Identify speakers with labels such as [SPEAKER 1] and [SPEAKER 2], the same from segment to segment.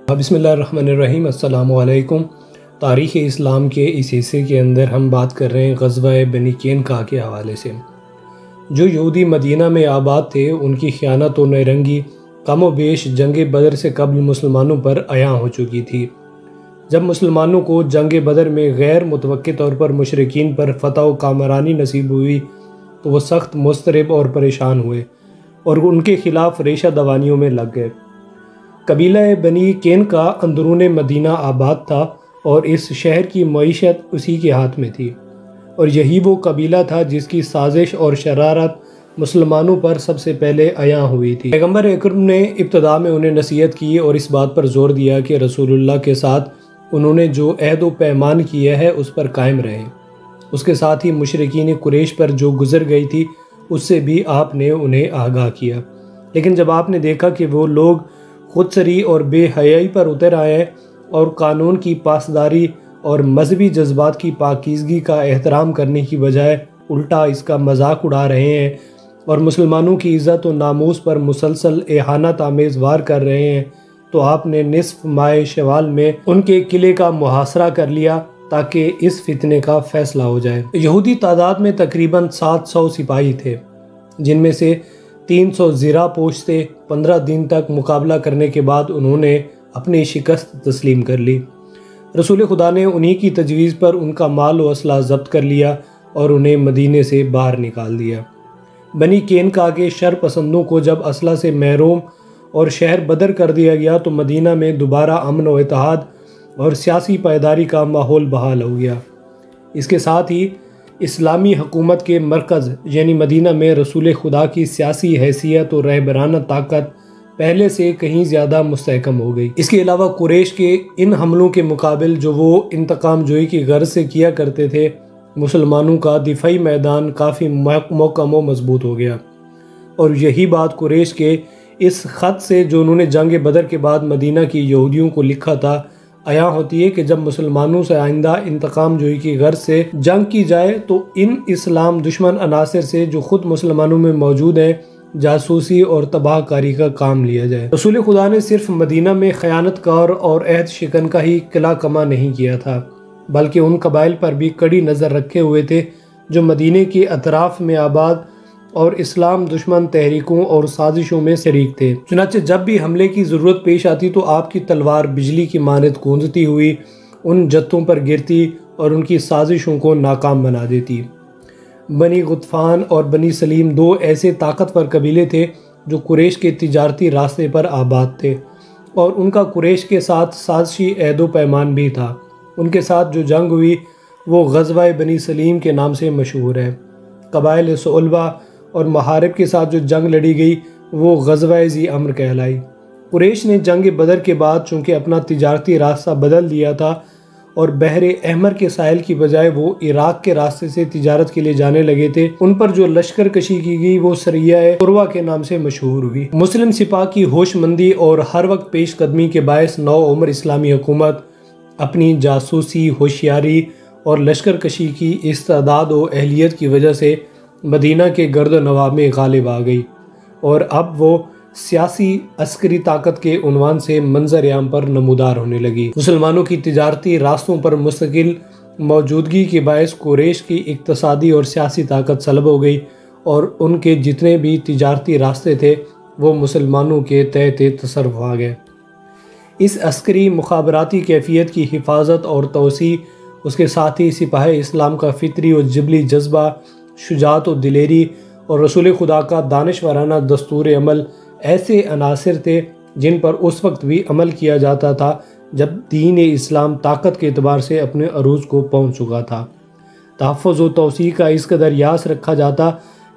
[SPEAKER 1] بسم اللہ الرحمن الرحیم۔ السلام علیکم۔ تاریخ اسلام کے اس حصے کے اندر ہم بات کر رہے ہیں غزوہ بنی قینقاع کے حوالے سے۔ جو یہودی مدینہ میں آباد تھے، ان کی خیانت و نیرنگی کم و بیش جنگ بدر سے قبل مسلمانوں پر عیاں ہو چکی تھی۔ جب مسلمانوں کو جنگ بدر میں غیر متوقع طور پر مشرکین پر فتح و کامرانی نصیب ہوئی تو وہ سخت مضطرب اور پریشان ہوئے اور ان کے خلاف ریشہ دوانیوں میں لگ گئے۔ قبیلہ بنی قینقاع اندرون مدینہ آباد تھا اور اس شہر کی معیشت اسی کے ہاتھ میں تھی، اور یہی وہ قبیلہ تھا جس کی سازش اور شرارت مسلمانوں پر سب سے پہلے عیاں ہوئی تھی۔ پیغمبر اکرم نے ابتدا میں انہیں نصیحت کی اور اس بات پر زور دیا کہ رسول اللہ کے ساتھ انہوں نے جو عہد و پیمان کیا ہے اس پر قائم رہیں۔ اس کے ساتھ ہی مشرکین قریش پر جو گزر گئی تھی اس سے بھی آپ نے انہیں آگاہ کیا، لیکن جب آپ نے دیکھا کہ وہ لوگ خود سری اور بے حیائی پر اتر آئے ہیں اور قانون کی پاسداری اور مذہبی جذبات کی پاکیزگی کا احترام کرنے کی بجائے الٹا اس کا مذاق اڑا رہے ہیں اور مسلمانوں کی عزت و ناموس پر مسلسل اہانت آمیز وار کر رہے ہیں، تو آپ نے نصف ماہ شوال میں ان کے قلعے کا محاصرہ کر لیا تاکہ اس فتنے کا فیصلہ ہو جائے۔ یہودی تعداد میں تقریباً 700 سپاہی تھے، جن میں سے 300 زرہ پوش تھے۔ 15 دن تک مقابلہ کرنے کے بعد انہوں نے اپنی شکست تسلیم کر لی۔ رسول خدا نے انہی کی تجویز پر ان کا مال و اسلحہ ضبط کر لیا اور انہیں مدینے سے باہر نکال دیا۔ بنی قینقاع کے شر پسندوں کو جب اسلحہ سے محروم اور شہر بدر کر دیا گیا تو مدینہ میں دوبارہ امن و اتحاد اور سیاسی پائیداری کا ماحول بحال ہو گیا۔ اس کے ساتھ ہی اسلامی حکومت کے مرکز یعنی مدینہ میں رسول خدا کی سیاسی حیثیت اور رہبرانہ طاقت پہلے سے کہیں زیادہ مستحکم ہو گئی۔ اس کے علاوہ قریش کے ان حملوں کے مقابل جو وہ انتقام جوئی کی غرض سے کیا کرتے تھے، مسلمانوں کا دفاعی میدان کافی محکم و مضبوط ہو گیا، اور یہی بات قریش کے اس خط سے جو انہوں نے جنگ بدر کے بعد مدینہ کی یہودیوں کو لکھا تھا عیاں ہوتی ہے کہ جب مسلمانوں سے آئندہ انتقام جوئی کی غرض سے جنگ کی جائے تو ان اسلام دشمن عناصر سے جو خود مسلمانوں میں موجود ہیں جاسوسی اور تباہ کاری کا کام لیا جائے۔ رسول خدا نے صرف مدینہ میں خیانت کار اور عہد شکن کا ہی قلعہ کما نہیں کیا تھا، بلکہ ان قبائل پر بھی کڑی نظر رکھے ہوئے تھے جو مدینے کے اطراف میں آباد اور اسلام دشمن تحریکوں اور سازشوں میں شریک تھے۔ چنانچہ جب بھی حملے کی ضرورت پیش آتی تو آپ کی تلوار بجلی کی مانند گونجتی ہوئی ان جتوں پر گرتی اور ان کی سازشوں کو ناکام بنا دیتی۔ بنی غطفان اور بنی سلیم دو ایسے طاقتور قبیلے تھے جو قریش کے تجارتی راستے پر آباد تھے، اور ان کا قریش کے ساتھ سازشی عہد و پیمان بھی تھا۔ ان کے ساتھ جو جنگ ہوئی وہ غزوہ بنی سلیم کے نام سے مشہور ہے۔ قبائل صلبہ اور محارب کے ساتھ جو جنگ لڑی گئی وہ غزوہ ذی امر کہلائی۔ قریش نے جنگ بدر کے بعد چونکہ اپنا تجارتی راستہ بدل دیا تھا اور بحر احمر کے ساحل کی بجائے وہ عراق کے راستے سے تجارت کے لیے جانے لگے تھے، ان پر جو لشکر کشی کی گئی وہ سریہ عروہ کے نام سے مشہور ہوئی۔ مسلم سپاہ کی ہوش مندی اور ہر وقت پیش قدمی کے باعث نو عمر اسلامی حکومت اپنی جاسوسی، ہوشیاری اور لشکر کشی کی استعداد و اہلیت کی وجہ سے مدینہ کے گرد و نواح میں غالب آ گئی، اور اب وہ سیاسی عسکری طاقت کے عنوان سے منظر عام پر نمودار ہونے لگی۔ مسلمانوں کی تجارتی راستوں پر مستقل موجودگی کے باعث قریش کی اقتصادی اور سیاسی طاقت سلب ہو گئی، اور ان کے جتنے بھی تجارتی راستے تھے وہ مسلمانوں کے تحت تصرف آ گئے۔ اس عسکری مخابراتی کیفیت کی حفاظت اور توسیع، اس کے ساتھ ہی سپاہ اسلام کا فطری اور جبلی جذبہ، شجاعت و دلیری اور رسول خدا کا دانشورانہ دستور عمل ایسے عناصر تھے جن پر اس وقت بھی عمل کیا جاتا تھا جب دین اسلام طاقت کے اعتبار سے اپنے عروج کو پہنچ چکا تھا۔ تحفظ و توسیع کا اس قدر یاس رکھا جاتا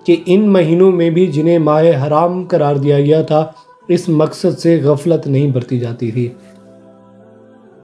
[SPEAKER 1] کہ ان مہینوں میں بھی جنہیں ماہ حرام قرار دیا گیا تھا اس مقصد سے غفلت نہیں برتی جاتی تھی۔